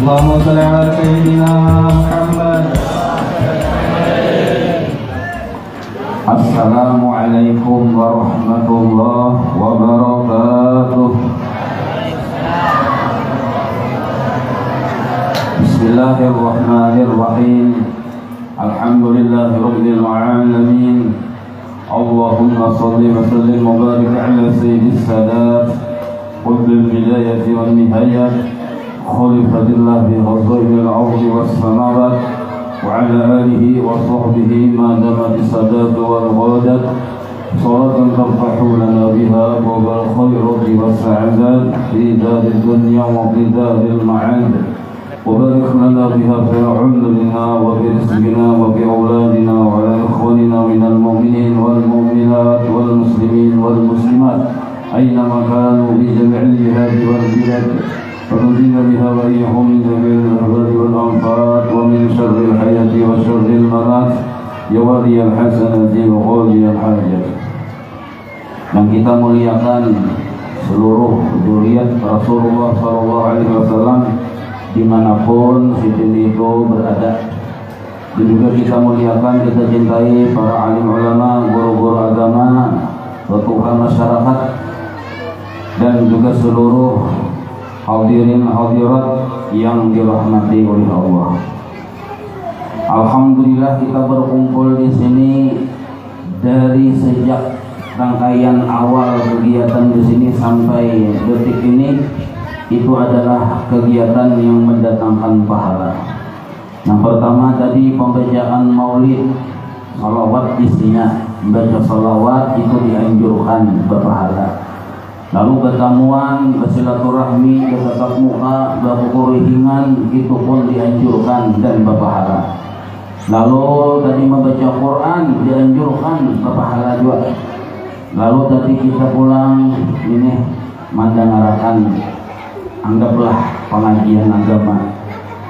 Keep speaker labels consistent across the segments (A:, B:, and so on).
A: Allahumma shalli ala sayyidina Muhammad. Assalamualaikum warahmatullahi wabarakatuh. Bismillahirrahmanirrahim. Alhamdulillahirabbil alamin. Allahumma shalli wa sallim wa barik ala sayyidis sadat qutbil bidayati wan nihayat khalifatillah bi ghazail al-ardi was samawat wa ala alihi wa sahbihi ma damat sadat wal ghadat salatan tarfahu lana biha wa khairu was sa'adat fi daril dunya wa fi daril ma'ad. وبارك لنا بها في عمرنا وفي رزقنا وفي أولادنا وعلى إخواننا من المؤمنين والمؤمنات والمسلمين والمسلمات أينما كانوا في جميع الجهات والبلاد ونزيل بها وإياهم من جميع الأهوال والأنفات ومن شر الحياة وشر الممات يا ولي الحسنة وقاضي الحاجة. Dan kita muliakan seluruh zuriat Rasulullah SAW dimanapun Sidin itu berada. Dan juga kita muliakan, kita cintai para alim ulama, guru-guru agama, tokoh masyarakat, dan juga seluruh hadirin hadirat yang dirahmati oleh Allah. Alhamdulillah kita berkumpul di sini dari sejak rangkaian awal kegiatan di sini sampai detik ini. Itu adalah kegiatan yang mendatangkan pahala. Yang pertama tadi pembacaan maulid, salawat isinya, membaca salawat itu dianjurkan berpahala. Lalu ketemuan, bersilaturahmi, bertatap muka, berkuruhingan itu pun dianjurkan dan berpahala. Lalu tadi membaca Quran dianjurkan berpahala juga. Lalu tadi kita pulang ini mandangarakan, anggaplah pengajian agama,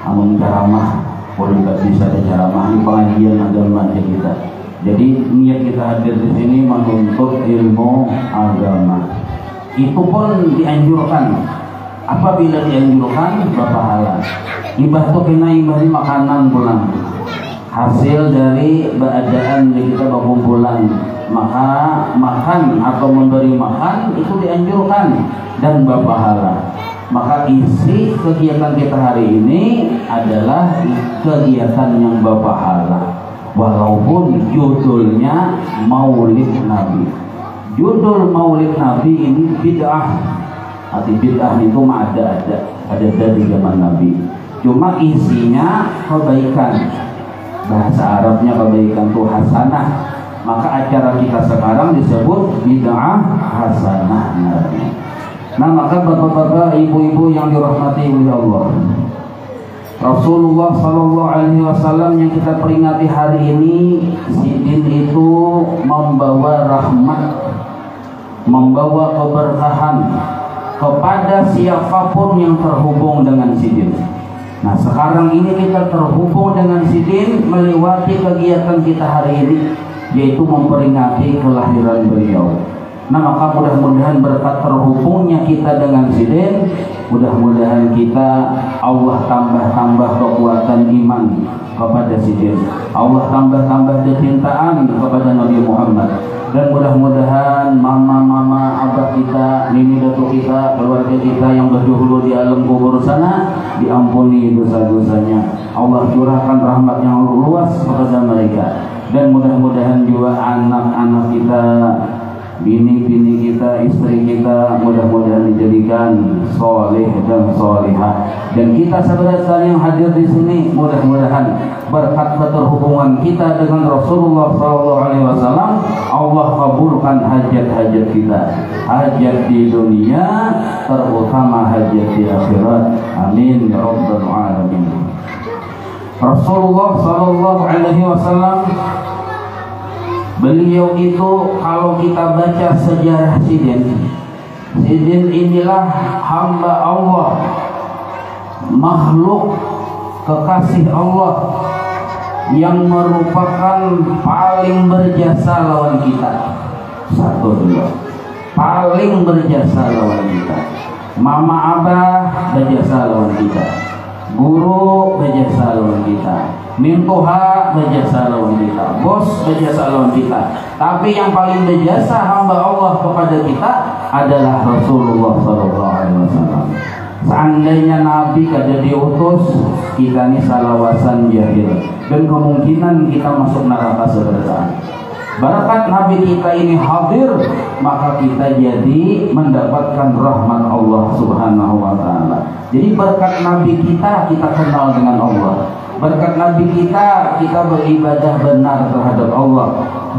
A: namun ceramah, boleh nggak bisa ada ceramah, ini pengajian agama aja kita. Jadi niat kita hadir di sini menuntut ilmu agama. Itu pun dianjurkan. Apabila dianjurkan berpahala. Ibah itu kena ibah makanan pulang. Hasil dari keadaan kita berkumpulan, maka makan atau memberi makan itu dianjurkan dan berpahala. Maka isi kegiatan kita hari ini adalah kegiatan yang berpahala, walaupun judulnya Maulid Nabi. Judul Maulid Nabi ini bid'ah. Arti bid'ah itu mah ada dari zaman Nabi. Cuma isinya kebaikan. Bahasa Arabnya kebaikan itu hasanah. Maka acara kita sekarang disebut bid'ah hasanah Nabi. Nah, maka bapak-bapak, ibu-ibu yang dirahmati oleh Allah, Rasulullah SAW yang kita peringati hari ini, Sidin itu membawa rahmat, membawa keberkahan kepada siapapun yang terhubung dengan Sidin. Nah, sekarang ini kita terhubung dengan Sidin melewati kegiatan kita hari ini, yaitu memperingati kelahiran beliau. Nah, maka mudah-mudahan berkat terhubungnya kita dengan Sidin, mudah-mudahan kita Allah tambah kekuatan iman kepada Sidin, Allah tambah kecintaan kepada Nabi Muhammad, dan mudah-mudahan mama, abah kita, nini datuk kita, keluarga kita yang berjulur di alam kubur sana diampuni dosa-dosanya. Allah curahkan rahmat yang luas kepada mereka, dan mudah-mudahan juga anak-anak kita, bini-bini kita, istri kita, mudah-mudahan dijadikan soleh dan solehah. Dan kita saudara yang hadir di sini, mudah-mudahan berkat keterhubungan kita dengan Rasulullah SAW, Allah kabulkan hajat-hajat kita, hajat di dunia, terutama hajat di akhirat. Amin ya rabbal alamin. Rasulullah SAW, beliau itu kalau kita baca sejarah Sidin inilah hamba Allah, makhluk kekasih Allah yang merupakan paling berjasa lawan kita. Satu dulu, paling berjasa lawan kita. Mama abah berjasa lawan kita, guru berjasa lawan kita, mintuha berjasa lawan kita, bos berjasa lawan kita. Tapi yang paling berjasa hamba Allah kepada kita adalah Rasulullah SAW. Seandainya Nabi kada diutus, kita ini salawasan jahil dan kemungkinan kita masuk neraka sebenarnya. Berkat Nabi kita ini hadir, maka kita jadi mendapatkan rahmat Allah Subhanahu wa Ta'ala. Jadi berkat Nabi kita kenal dengan Allah. Berkat Nabi kita beribadah benar terhadap Allah.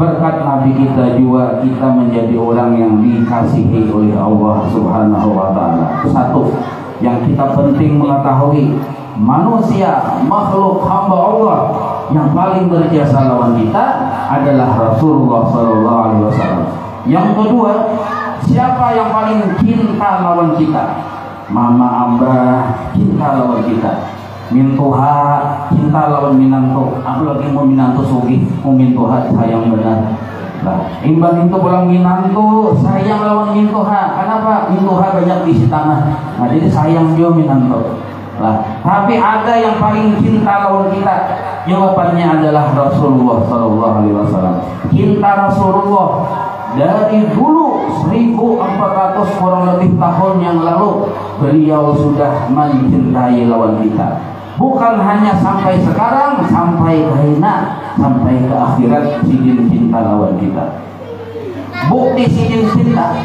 A: Berkat Nabi kita juga kita menjadi orang yang dikasihi oleh Allah Subhanahu wa Ta'ala. Satu yang kita penting mengetahui, manusia, makhluk hamba Allah yang paling berjasa lawan kita adalah Rasulullah SAW. Yang kedua, siapa yang paling cinta lawan kita? Mama, abah cinta lawan kita. Mintuha cinta lawan minanto. Apalagi mau minanto sugi, mau mintuha sayang benar. Nah, imbang itu pulang minanto sayang lawan mintuha. Kenapa? Mintuha banyak di tanah. Nah, jadi sayang dia minanto. Nah, tapi ada yang paling cinta lawan kita. Jawabannya adalah Rasulullah SAW. Cinta Rasulullah dari dulu 1400 kurang lebih tahun yang lalu beliau sudah mencintai lawan kita. Bukan hanya sampai sekarang, sampai ke hina, sampai ke akhirat sidin cinta lawan kita. Bukti sidin cinta,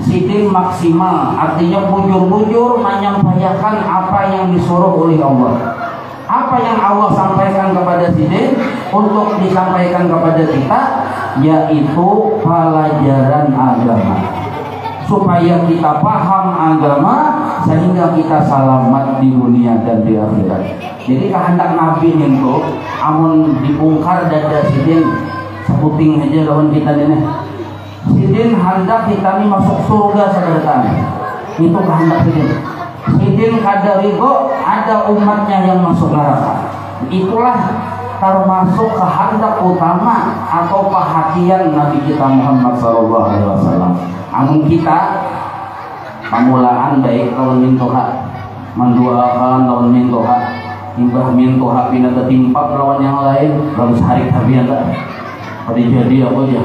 A: sidin maksimal, artinya bujur-bujur menyampaikan apa yang disuruh oleh Allah. Apa yang Allah sampaikan kepada sidin untuk disampaikan kepada kita, yaitu pelajaran agama, supaya kita paham agama sehingga kita selamat di dunia dan di akhirat. Jadi kehendak Nabi itu amun dibongkar dada sidin seputing aja lawan kita ini. Sidin hendak kita ini masuk surga saudara. Itu kehendak sidin. Sidin kada ridho ada umatnya yang masuk neraka. Itulah termasuk kehendak utama atau perhatian Nabi kita Muhammad SAW. Amun kita pamulaan baik lawan mintuha, menduakan lawan mintuha, imbah mintuha pindah ketimpak lawan yang lain, lalu sehari tapi ada pada jadi apa aja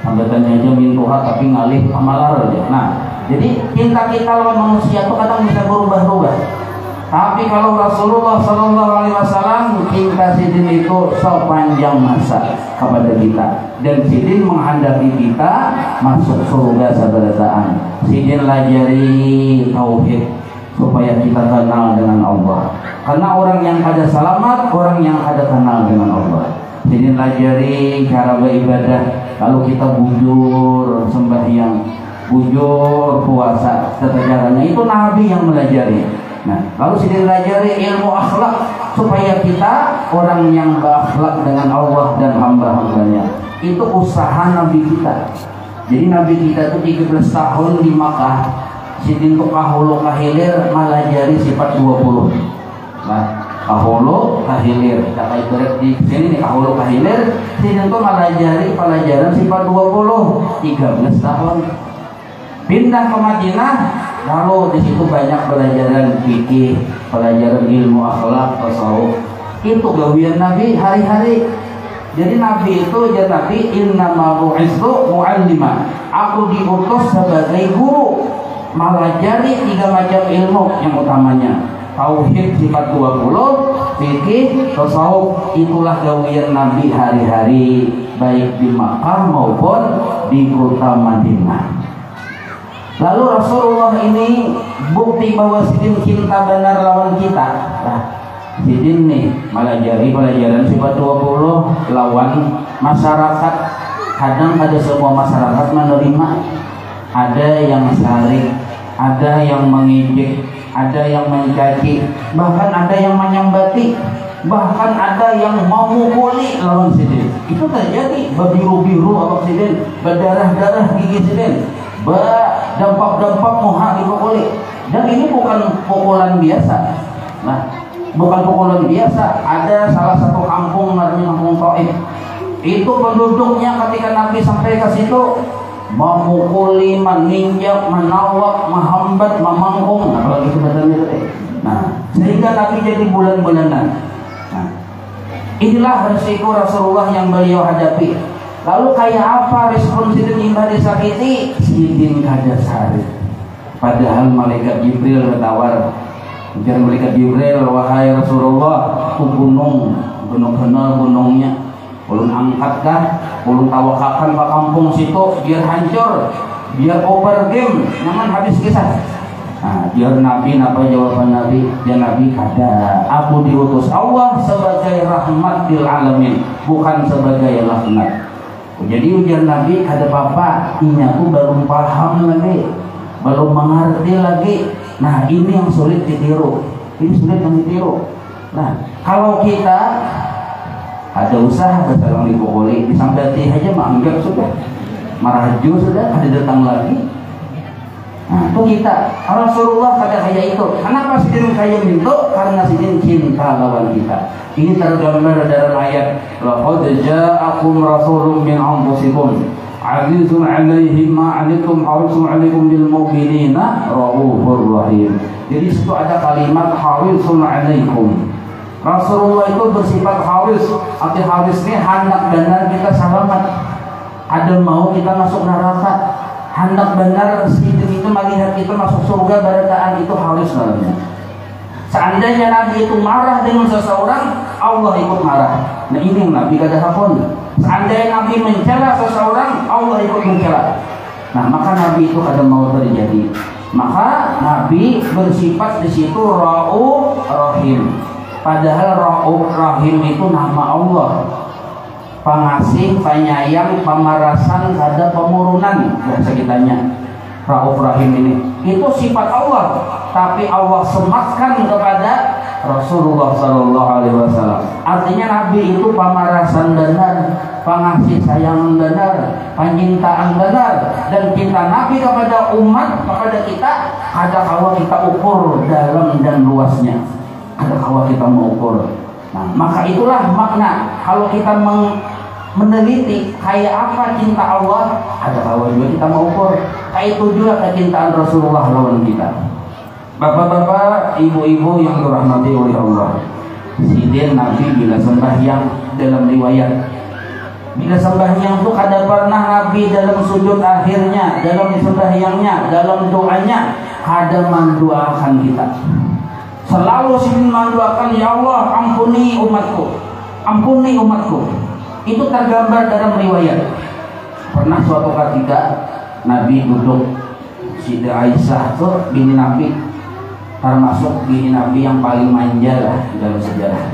A: sambatannya aja mintuha tapi ngalih pamalar aja. Nah, jadi cinta kita lawan manusia itu kadang bisa berubah-ubah. Tapi kalau Rasulullah SAW cinta sidin itu sepanjang masa kepada kita, dan sidin menghendaki kita masuk surga sabarataan. Sidin lajari tauhid supaya kita kenal dengan Allah. Karena orang yang ada selamat, orang yang ada kenal dengan Allah. Sidin lajari cara beribadah. Lalu kita bujur sembahyang, bujur puasa, tata caranya itu Nabi yang melajari. Nah, lalu sidin pelajari ilmu akhlak supaya kita orang yang berakhlak dengan Allah dan hamba-hambanya. Itu usaha Nabi kita. Jadi Nabi kita itu 13 tahun di Makkah, sidin itu kahulu kahilir melajari sifat 20. Nah, kahulu kahilir, kita ibarat di sini nih kahulu kahilir, sidin itu melajari pelajaran sifat 20 13 tahun. Pindah ke Madinah, lalu di situ banyak pelajaran fikih, pelajaran ilmu akhlak, tasawuf. Itu gawian Nabi hari-hari. Jadi Nabi itu ya tapi innama bu'istu mu'allima. Aku diutus sebagai guru, melajari 3 macam ilmu yang utamanya. Tauhid sifat 20, fikih, tasawuf. Itulah gawian Nabi hari-hari baik di Makkah maupun di kota Madinah. Lalu Rasulullah ini bukti bahwa sidin cinta benar lawan kita. Nah, sidin nih melajari pelajaran sifat 20 lawan masyarakat. Kadang ada semua masyarakat menerima, ada yang saring, ada yang mengejek, ada yang mencaci, bahkan ada yang menyambati, bahkan ada yang memukuli lawan sidin. Itu terjadi, berbiru-biru awak sidin, berdarah-darah gigi sidin, dampak-dampak muha dipukuli. Dan ini bukan pukulan biasa. Nah, bukan pukulan biasa. Ada salah satu kampung namanya Kampung Taif. Itu penduduknya ketika Nabi sampai ke situ memukuli, meninjak, menawak, menghambat, memangkung. Nah, kalau gitu bahasanya itu. Nah, sehingga Nabi jadi bulan-bulanan. Nah, inilah resiko Rasulullah yang beliau hadapi. Lalu kayak apa respon Sidin Imah disakiti? Sidin kada sari. Padahal malaikat Jibril bertawar, ujar malaikat Jibril, wahai Rasulullah, gunung kenal gunungnya, ulun angkatkah, ulun tawakakan ke kampung situ biar hancur, biar over game, nyaman habis kisah. Nah, biar Nabi, apa jawaban Nabi? Ya Nabi kada, aku diutus Allah sebagai rahmat lil alamin, bukan sebagai laknat. Jadi ujar Nabi kada apa-apa, ini aku belum paham lagi, belum mengerti lagi. Nah, ini yang sulit ditiru, ini sulit yang ditiru. Nah, kalau kita ada usaha bersalang dipukuli, disambati aja menganggap sudah maraju sudah, ada datang lagi. Nah, itu kita. Rasulullah kada kayak itu. Kenapa Sidin kayak itu? Karena Sidin cinta lawan kita. Ini tergambar dalam ayat, laqad ja'akum rasulun min anfusikum azizun 'alaihi ma 'anittum harisun 'alaikum bil mu'minina raufur rahim. Jadi situ ada kalimat harisun 'alaikum. Rasulullah itu bersifat haris. Arti haris ini hendak benar kita selamat. Ada mau kita masuk neraka. Hendak benar Sidin itu melihat kita masuk surga, barakaan itu haris namanya. Seandainya Nabi itu marah dengan seseorang, Allah ikut marah. Nah, ini yang Nabi kada hakun. Seandainya Nabi mencela seseorang, Allah ikut mencela. Nah, maka Nabi itu kada mau terjadi. Maka Nabi bersifat di situ Rauf Rahim. Padahal Rauf Rahim itu nama Allah. Pengasih, penyayang, pemarasan, ada pemurunan, bahasa kitanya. Rauf Rahim ini itu sifat Allah, tapi Allah sematkan kepada Rasulullah Sallallahu Alaihi Wasallam. Artinya Nabi itu pemarasan benar, pengasih sayang benar, pencintaan benar, dan cinta Nabi kepada umat, kepada kita, ada kawa kita ukur dalam dan luasnya, ada kawa kita mengukur. Nah, maka itulah makna kalau kita meneliti kayak apa cinta Allah, ada kawan juga kita mau ukur. Kayak itu juga kecintaan Rasulullah lawan kita. Bapak-bapak, ibu-ibu yang dirahmati oleh Allah, Sidin Nabi bila sembahyang dalam riwayat, bila sembahyang itu kada pernah Nabi dalam sujud akhirnya, dalam sembahyangnya, dalam doanya kada mendoakan kita. Selalu Sidin mendoakan, ya Allah ampuni umatku, ampuni umatku. Itu tergambar dalam riwayat. Pernah suatu ketika Nabi duduk, Siti Aisyah tuh bini Nabi, termasuk bini Nabi yang paling manja lah dalam sejarah.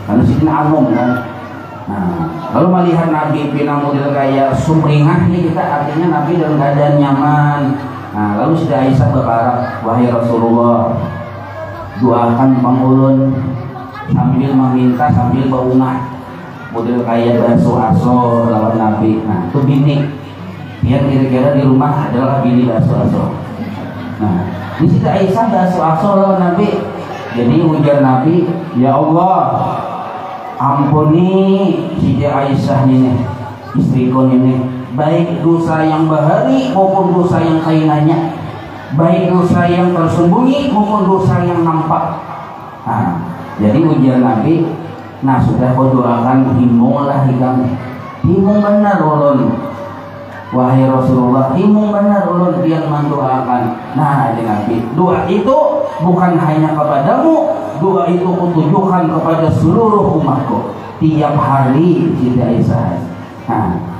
A: Karena Siti Anum kan. Nah, lalu melihat Nabi pinang model kayak sumringah ini, kita artinya Nabi dalam keadaan nyaman. Nah, lalu Siti Aisyah berharap, wahai Rasulullah, doakan pangulun sambil meminta sambil beungah. Model kayak bakso aso lawan Nabi. Nah, itu bini yang kira-kira di rumah adalah bini bakso aso. Nah, di situ Aisyah bakso aso lawan Nabi. Jadi ujar Nabi, ya Allah ampuni Siti Aisyah ini, istriku ini, baik dosa yang bahari maupun dosa yang kainannya, baik dosa yang tersembunyi maupun dosa yang nampak. Nah, jadi ujar Nabi, nah sudah kau doakan, himbung lah hikam, himbung benar ulun, wahai Rasulullah, himbung benar ulun yang mendoakan. Nah, Nabi, doa itu bukan hanya kepadamu, doa itu kutujukan kepada seluruh umatku tiap hari. Siti Aisyah.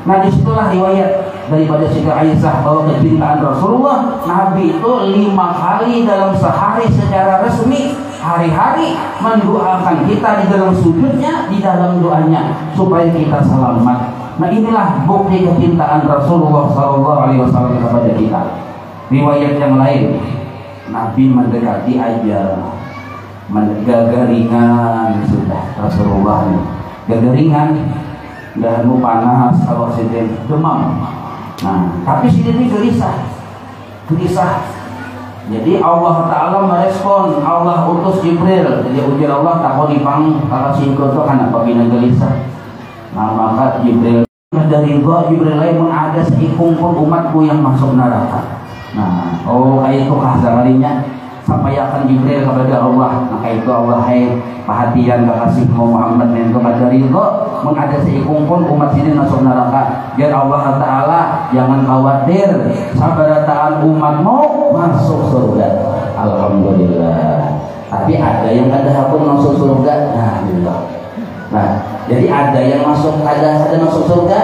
A: Nah disitulah riwayat daripada Siti Aisyah bahwa kecintaan Rasulullah, Nabi itu 5 kali dalam sehari secara resmi, hari-hari mendoakan kita di dalam sujudnya, di dalam doanya, supaya kita selamat. Nah, inilah bukti kecintaan Rasulullah SAW kepada kita. Riwayat yang lain, Nabi mendekati ajal, gagaringan sudah Rasulullah ini, gagaringan, dahamu panas, kalau sedang demam. Nah, tapi Sidin ini gelisah. Jadi Allah Ta'ala merespon, Allah utus Jibril. Jadi ujar Allah, takut dipang kalau singkut itu kan apa bina gelisah. Nah, maka Jibril dari Jibril lain pun ada seikung pun umatku yang masuk neraka. Nah, oh kayak itu kah sekalinya. sampaikan Jibril kepada Allah. Maka itu Allah perhatian kekasih Muhammad dan kepada ridho mengada seikumpul umat sini masuk neraka. Biar Allah Ta'ala jangan khawatir, sabarataan umatmu masuk surga. Alhamdulillah. Tapi ada yang ada hakun masuk surga. Nah, jadi ada yang masuk, ada masuk surga.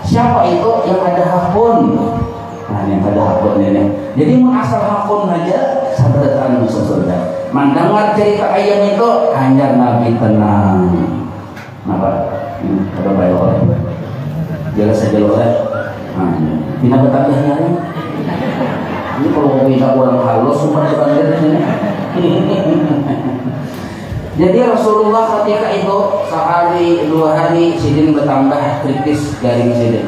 A: Siapa itu yang ada hakun? Nah, yang ada hakun ini. Jadi mengasal hakun aja sabarataan masuk surga. Mendengar cerita ayam itu hanya Nabi tenang. Kenapa? Ada baik orang. Jelas saja loh. Tidak betambahnya. Ini kalau bisa orang halus sempat dipanggil di sini. Jadi Rasulullah ketika itu sehari 2 hari sidin bertambah kritis garing sidin.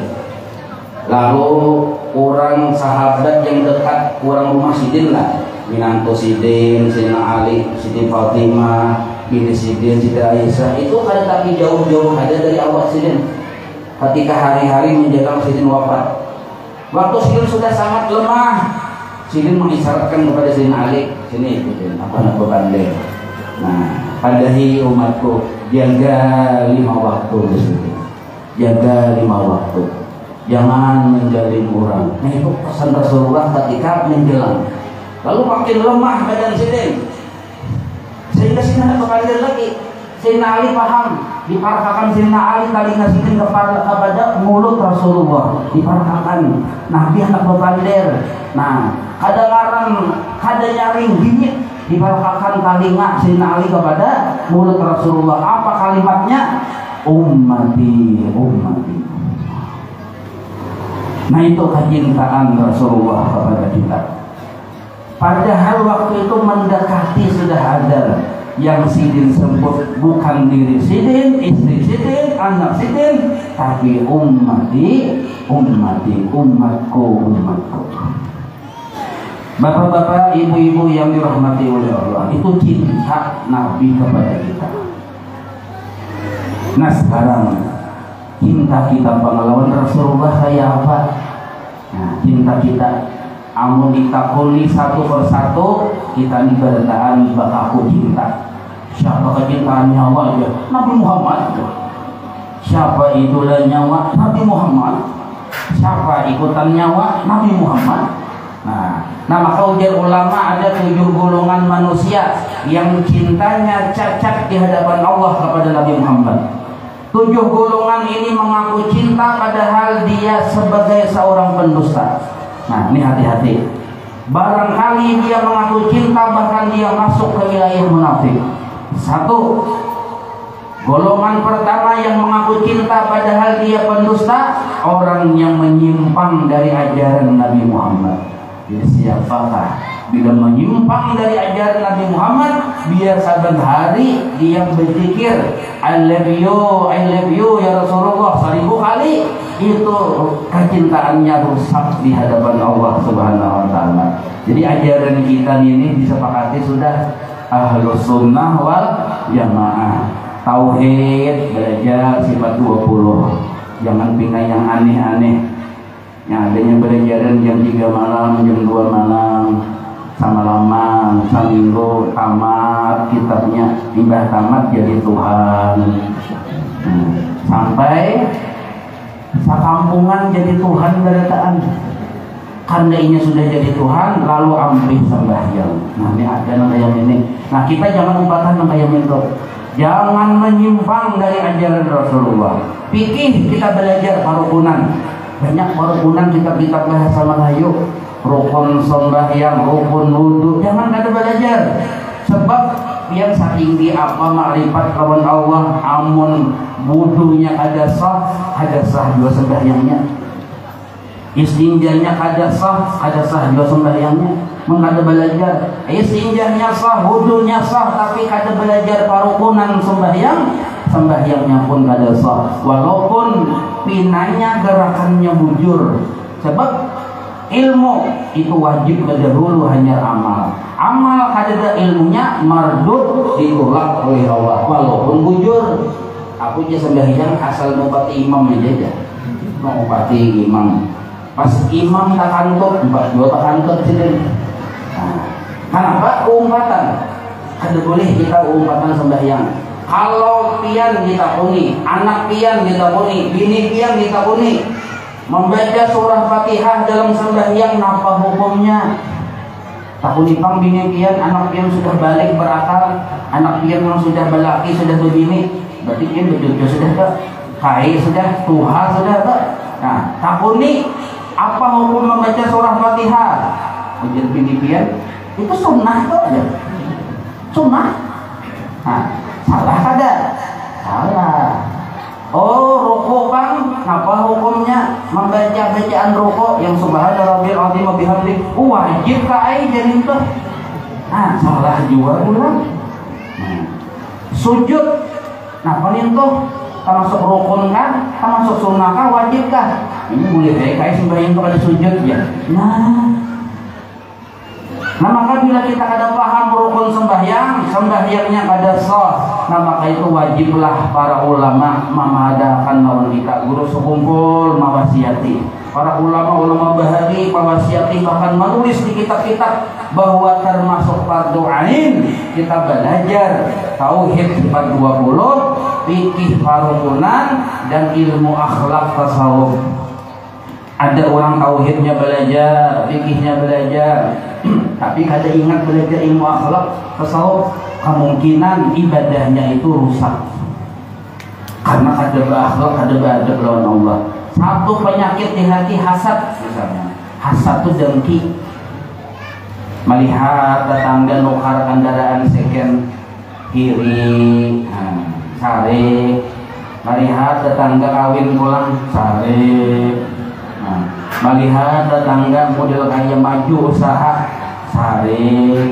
A: Lalu orang sahabat yang dekat orang rumah sidin lah, minantu sidin, Sidin Ali, Sidin Fatimah, bini sidin, Siti Aisyah itu ada tapi jauh-jauh ada dari awal sidin. Ketika hari-hari menjelang sidin wafat, waktu sidin sudah sangat lemah, sidin mengisyaratkan kepada Sidin Ali, sini ikutin apa nak berbanding. Nah, padahi umatku, jaga 5 waktu di sini, jaga 5 waktu, jangan menjalin orang. Nah itu pesan Rasulullah ketika menjelang. Lalu makin lemah badan sidin, sehingga sidin ada kepada lagi. Sidin Ali paham, diparakakan Sidin Ali telinga sidin kepada mulut Rasulullah, diparakakan. Nabi anak bebandir. Nah, kada larang, kada nyaring bingit, diparakakan telinga Sidin Ali kepada mulut Rasulullah. Apa kalimatnya? Ummati, ummati. Nah itu kecintaan Rasulullah kepada kita. Padahal waktu itu mendekati sudah ada yang sidin sebut bukan diri sidin, istri sidin, anak sidin, tapi ummati, ummati, umatku, umatku. Bapak-bapak, ibu-ibu yang dirahmati oleh Allah, itu cinta Nabi kepada kita. Nah sekarang cinta kita pengalaman Rasulullah kayak apa? Nah cinta kita amun ditakuni satu persatu kita nih berdaan bakaku cinta. Siapa kecintaan nyawa aja? Nabi Muhammad. Siapa idola nyawa? Nabi Muhammad. Siapa ikutan nyawa? Nabi Muhammad. Nah maka ujar ulama ada 7 golongan manusia yang cintanya cacat di hadapan Allah kepada Nabi Muhammad. 7 golongan ini mengaku cinta padahal dia sebagai seorang pendusta. Nah ini hati-hati. Barangkali dia mengaku cinta bahkan dia masuk ke wilayah munafik. 1. Golongan pertama yang mengaku cinta padahal dia pendusta, orang yang menyimpang dari ajaran Nabi Muhammad. Jadi siapakah bila menyimpang dari ajaran Nabi Muhammad, biar saban hari dia berzikir I love you ya Rasulullah 1000 kali, itu kecintaannya rusak di hadapan Allah Subhanahu wa taala. Jadi ajaran kita ini disepakati sudah Ahlus Sunnah wal Jamaah. Tauhid, belajar sifat 20. Jangan pindah yang aneh-aneh. Yang adanya belajaran jam 3 malam, jam 2 malam, sama lama, saminggu tamat kitabnya, timbah tamat jadi Tuhan. Sampai sakampungan jadi Tuhan berataan. Karena ini sudah jadi Tuhan, lalu ambil sembahyang. Nah ini ada yang ini. Nah kita jangan umpatan yang itu. Jangan menyimpang dari ajaran Rasulullah. Pikir kita belajar parukunan. Banyak parukunan kitab-kitab bahasa Melayu. Rukun sembahyang, rukun wudu. Jangan ada belajar. Sebab yang saking di apa makrifat kawan Allah, amun wudunya ada sah dua sembahyangnya. Istinjanya ada sah dua sembahyangnya. Mengada belajar istinjanya sah, wudunya sah, tapi kada belajar parukunan sembahyangnya pun kada sah. Walaupun pinanya gerakannya bujur. Sebab ilmu itu wajib berdahulu hanya amal. Amal kada ilmunya mardud ditolak oleh Allah walaupun bujur. Aku aja sembahyang asal ngupati imam aja. Mau ngupati imam. Pas imam tak kantuk, 42 tak kantuk sini. Kenapa? Umpatan. Kada boleh kita umpatan sembahyang. Kalau pian ditakuni, anak pian ditakuni, bini pian ditakuni, membaca surah Fatihah dalam sembahyang napa hukumnya? Takuni pang bini pian, anak pian sudah balik berakal, anak pian yang sudah belaki sudah berbini, berarti pian betul sudah tak? Kai sudah, tuha sudah tak? Nah, takuni apa hukum membaca surah Fatihah? Ujar bini pian, itu sunnah kok aja. Sunnah. Nah, salah kada? Salah. Oh, rukuk bang, apa hukumnya membaca bacaan rukuk yang subhana rabbil azim wa bihamdi? Wajib ka ai jadi itu. Nah, salah juga ulang. Sujud, nah paling tuh termasuk rukun kan, termasuk sunnah kah, wajib kah? Ini boleh kayak sembahyang tuh ada sujud ya. Nah maka bila kita ada paham rukun sembahyangnya kada sah, nah maka itu wajiblah para ulama memadakan lawan kita, guru sekumpul mawasiati, para ulama bahari mawasiati, bahkan menulis di kitab-kitab bahwa termasuk fardu ain kita belajar tauhid 420, fikih farukunan, dan ilmu akhlak tasawuf. Ada orang tauhidnya belajar, fikihnya belajar, tapi kada ingat belajar ilmu akhlak tasawuf, kemungkinan ibadahnya itu rusak karena kada berakhlak, kada beradab lawan Allah. Satu penyakit di hati hasad misalnya. Hasad itu dengki, melihat tetangga nukar kendaraan second kiri, sare, melihat tetangga kawin pulang sare, melihat tetangga model kaya maju usaha sare,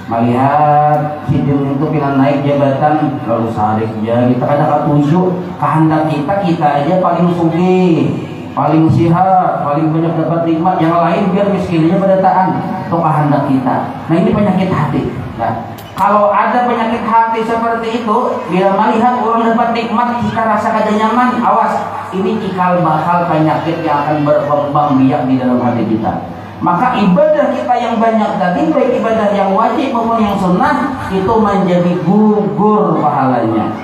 A: melihat sidin itu pilihan naik jabatan lalu sarik ya. Kita kadang ketujuh kehendak kita aja paling sugih, paling sihat, paling banyak dapat nikmat, yang lain biar miskinnya pada taat itu kehendak kita. Nah ini penyakit hati. Nah kalau ada penyakit hati seperti itu, bila melihat orang dapat nikmat kita rasa kada nyaman, awas, ini cikal bakal penyakit yang akan berkembang biak di dalam hati kita. Maka ibadah kita yang banyak tadi, baik ibadah yang wajib maupun yang sunnah, itu menjadi gugur pahalanya.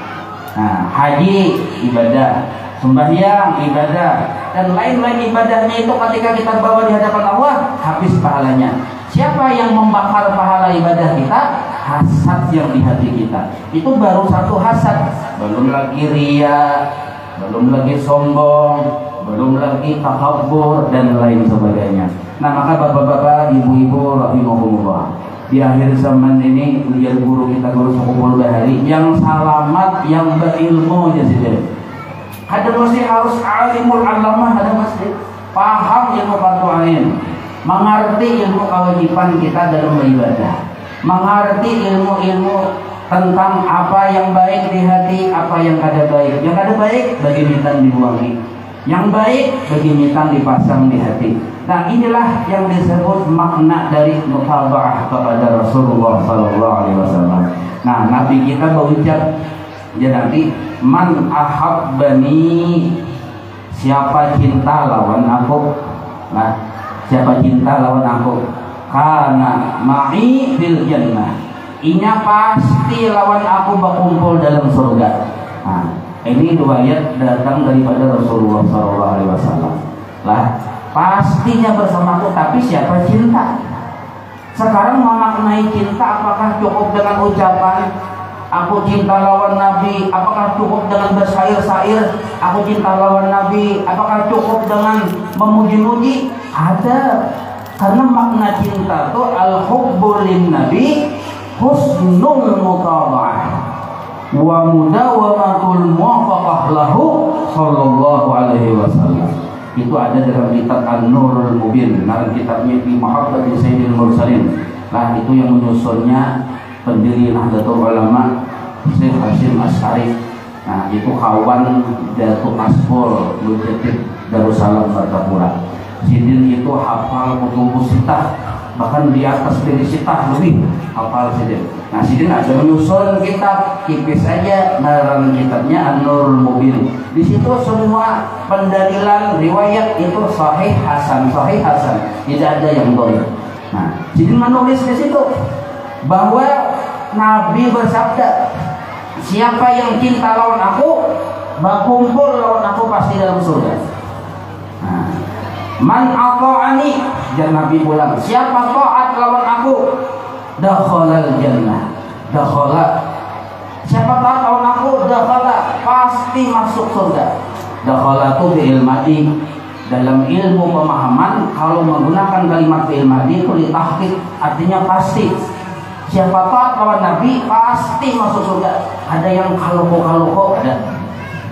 A: Nah, haji ibadah, sembahyang ibadah, dan lain-lain ibadahnya itu ketika kita bawa di hadapan Allah, habis pahalanya. Siapa yang membakar pahala ibadah kita? Hasad yang di hati kita. Itu baru satu hasad, belum lagi riya, belum lagi sombong, belum lagi takabur dan lain sebagainya. Nah maka bapak-bapak, ibu-ibu rahimahumullah, di akhir zaman ini lihat guru kita, guru sekumpul bahari yang selamat, yang berilmu ya sih. Ada mesti harus alimul alamah, ada mesti paham ilmu fardu ain, mengerti ilmu kewajiban kita dalam beribadah, mengerti ilmu-ilmu tentang apa yang baik di hati, apa yang kada baik. Yang kada baik bagi mitan dibuangi, yang baik bagi mitan dipasang di hati. Nah inilah yang disebut makna dari mutabaah kepada Rasulullah SAW. Nah Nabi kita berucap, ya nanti man ahabbani, siapa cinta lawan aku. Nah siapa cinta lawan aku, kana ma'i fil jannah, inya pasti lawan aku berkumpul dalam surga. Nah, ini riwayat datang daripada Rasulullah SAW. Lah, pastinya bersamaku, tapi siapa cinta? Sekarang memaknai cinta apakah cukup dengan ucapan aku cinta lawan Nabi? Apakah cukup dengan bersair-sair aku cinta lawan Nabi? Apakah cukup dengan memuji-muji? Ada. Karena makna cinta itu al-hubbu lin Nabi husnul mutaba'ah wa mudawamatul muwafaqah lahu sallallahu alaihi wasallam. Itu ada dalam kitab An-Nurul Mubin, dalam kitabnya Fi Mahabbati Sayyidil Mursalin. Nah itu yang menyusunnya pendiri Nahdlatul Ulama Syekh Hasyim Asy'ari. Nah itu kawan Datuk Asfur Mujadid Darussalam Martapura. Sidin itu hafal kutubu sitah, bahkan di atas dari sitah lebih hafal Sidin. Nah Sidin ada menyusun kitab tipis aja, dalam kitabnya An-Nurul Mubin. Di situ semua pendalilan riwayat itu sahih hasan, tidak ada yang dhaif. Nah, jadi menulis di situ bahwa Nabi bersabda, siapa yang cinta lawan aku, berkumpul lawan aku pasti dalam surga. Nah, man ata'ani, dan Nabi bilang, siapa taat lawan aku, dakhalal jannah. Dakhala, siapa taat lawan aku, dakhala, pasti masuk surga. Dakhala itu bi'ilmadi, dalam ilmu pemahaman kalau menggunakan kalimat bi'ilmadi itu ditahqiq, artinya pasti. Siapa taat lawan Nabi pasti masuk surga. Ada yang kalau ada.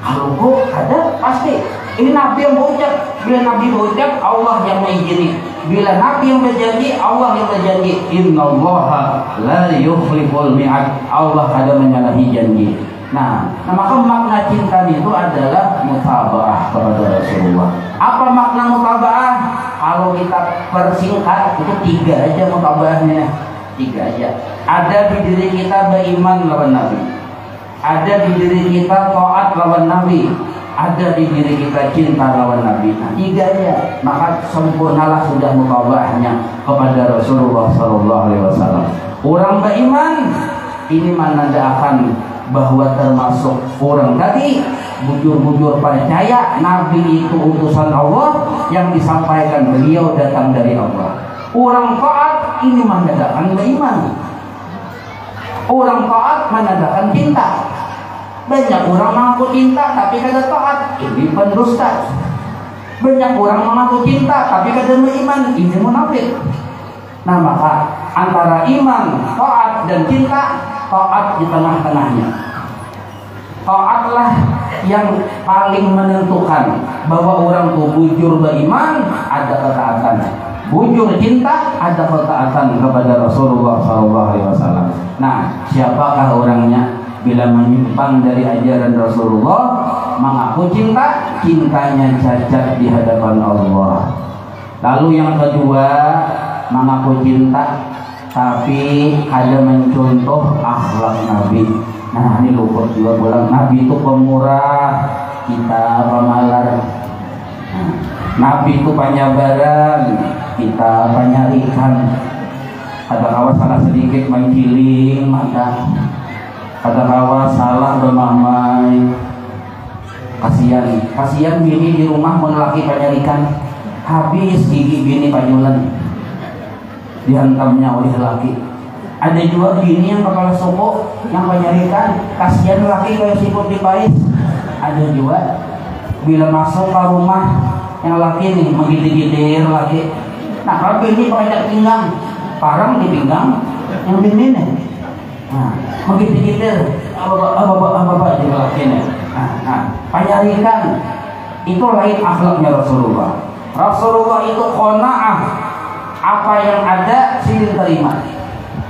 A: Kalau ada pasti. Ini Nabi yang berucap. Bila Nabi berucap, Allah yang mengizini. Bila Nabi yang berjanji, Allah yang berjanji. Innallaha la yukhliful mi'ad. Allah ada menyalahi janji. Nah, maka makna cinta itu adalah mutaba'ah kepada Rasulullah. Apa makna mutaba'ah? Kalau kita persingkat itu 3 aja mutaba'ahnya. 3 aja. Ada di diri kita beriman lawan Nabi. Ada di diri kita taat lawan Nabi. Ada di diri kita cinta lawan Nabi. Nah, 3 aja. Maka sempurnalah sudah mutaba'ahnya kepada Rasulullah SAW. Orang beriman ini menandakan bahwa termasuk orang tadi bujur-bujur percaya Nabi itu utusan Allah yang disampaikan beliau datang dari Allah. Orang taat ini menandakan beriman. Orang taat menandakan cinta. Banyak orang mengaku cinta tapi kada taat, ini pendusta. Banyak orang mengaku cinta tapi kada beriman, ini munafik. Nah, maka antara iman, taat dan cinta, taat di tengah-tengahnya. Taatlah yang paling menentukan bahwa orang itu bujur beriman, ada ketaatan. Bujur cinta, ada ketaatan kepada Rasulullah SAW. Nah, siapakah orangnya? Bila menyimpang dari ajaran Rasulullah, mengaku cinta, cintanya cacat di hadapan Allah. Lalu yang kedua, mengaku cinta tapi ada mencontoh akhlak Nabi. Nah, ini luput juga bilang Nabi itu pemurah, kita pemalar. Nabi itu penyabaran, kita penyarikan. Kata kawan salah sedikit menggiling mata. Kata kawan salah bermamai. Kasihan bini di rumah menelaki penyarikan. Habis gigi bini panyulan, dihantamnya oleh laki. Ada juga bini yang kepala suku yang penyarikan, kasihan laki kayak siput di pais. Ada juga bila masuk ke rumah yang laki nih menggigit-gigit laki. Nah, kalau bini banyak pinggang, parang di pinggang yang bini nih. Nah, menggigit-gigit apa di laki nih. Nah, penyarikan itu lain akhlaknya Rasulullah. Rasulullah itu qanaah, apa yang ada silih terima,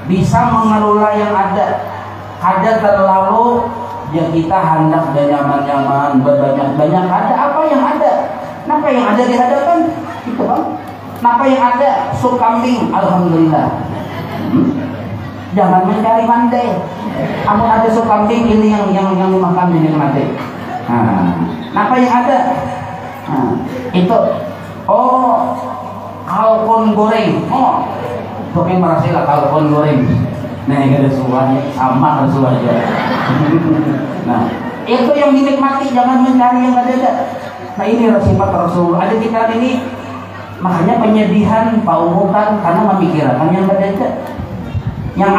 A: bisa mengelola yang ada. Ada terlalu ya kita hendak dan nyaman-nyaman berbanyak-banyak, ada apa yang ada. Kenapa yang ada di hadapan itu bang? Kenapa yang ada sup kambing, alhamdulillah. Jangan mencari mandai. Kamu ada sup kambing ini yang dimakan ini mandai. Nah, kenapa yang ada? Nah, itu kalkun goreng. Tapi merasa kalkun goreng. Nah, ada suaranya sama suaranya. Nah, itu yang dinikmati, jangan mencari yang ada. Nah, ini sifat Rasul. Ada kita ini, makanya penyedihan paumutan karena memikirkan yang ada. Yang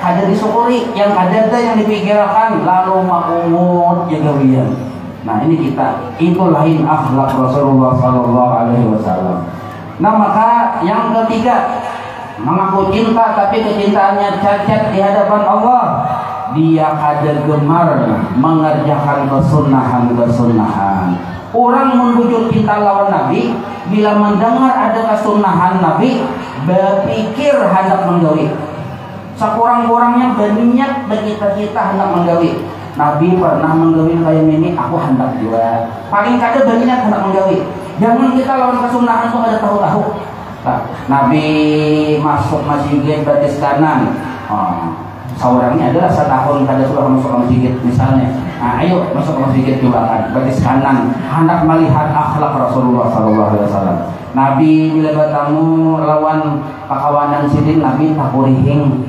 A: ada disyukuri, yang ada yang dipikirkan lalu maumut jagawian. Nah, ini kita, itu lain akhlak Rasulullah SAW. Nah, maka yang ketiga, mengaku cinta tapi kecintaannya cacat di hadapan Allah. Dia ada gemar mengerjakan kesunahan. Orang menwujud cinta lawan Nabi, bila mendengar ada kesunahan Nabi, berpikir hendak menggawi. Sekurang-kurangnya berniat bercita-cita hendak menggawi. Nabi pernah menggawi kayak ini, aku hendak juga. Paling kada berniat hendak menggawi. Jangan kita lawan kesunahan itu ada tahu-tahu. Nah, Nabi masuk masjid batis kanan. Seorangnya adalah setahun kada sudah masuk ke masjid misalnya. Nah, ayo masuk ke masjid juga kan batis kanan. Hendak melihat akhlak akhlak Rasulullah SAW. Nabi bila bertamu lawan pakawanan sidin, Nabi tahurihing